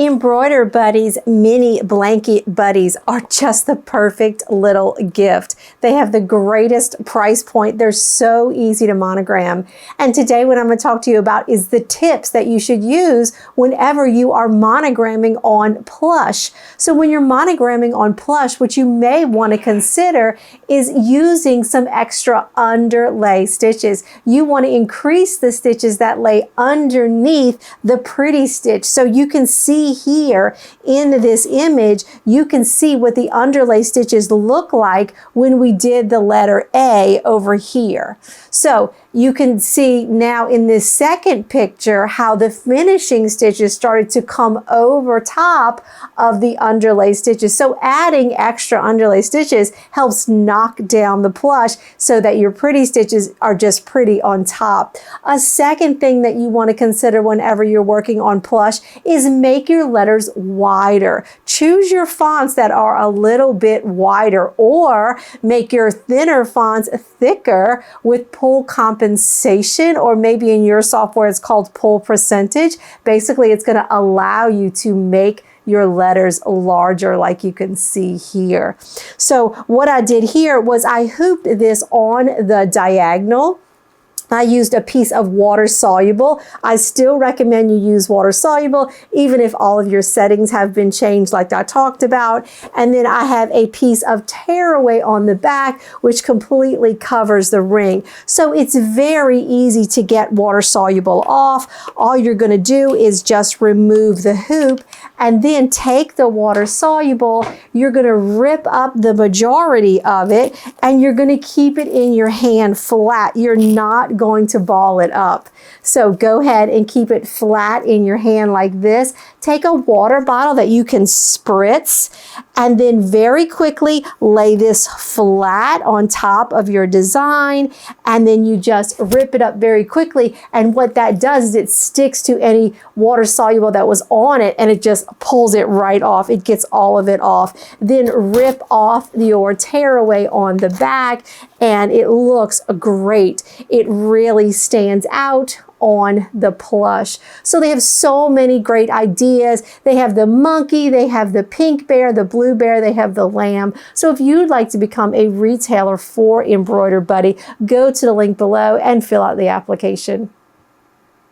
Embroider Buddies Mini Blanket Buddies are just the perfect little gift. They have the greatest price point. They're so easy to monogram. And today what I'm going to talk to you about is the tips that you should use whenever you are monogramming on plush. So when you're monogramming on plush, what you may want to consider is using some extra underlay stitches. You want to increase the stitches that lay underneath the pretty stitch. So you can see here in this image, you can see what the underlay stitches look like when we did the letter A over here. So you can see now in this second picture how the finishing stitches started to come over top of the underlay stitches. So adding extra underlay stitches helps knock down the plush so that your pretty stitches are just pretty on top. A second thing that you want to consider whenever you're working on plush is make your letters wider. Choose your fonts that are a little bit wider, or make your thinner fonts thicker with pull compensation, or maybe in your software it's called pull percentage. Basically, it's going to allow you to make your letters larger like you can see here. So what I did here was I hooped this on the diagonal. I used a piece of water-soluble. I still recommend you use water-soluble, even if all of your settings have been changed like I talked about. And then I have a piece of tearaway on the back, which completely covers the ring. So it's very easy to get water-soluble off. All you're gonna do is just remove the hoop and then take the water-soluble. You're gonna rip up the majority of it and you're gonna keep it in your hand flat. You're not going to ball it up. So go ahead and keep it flat in your hand like this. Take a water bottle that you can spritz and then very quickly lay this flat on top of your design, and then you just rip it up very quickly. And what that does is it sticks to any water soluble that was on it and it just pulls it right off. It gets all of it off. Then rip off your tearaway on the back and it looks great. It really stands out on the plush. So they have so many great ideas. They have the monkey, they have the pink bear, the blue bear, they have the lamb. So if you'd like to become a retailer for Embroider Buddy, go to the link below and fill out the application.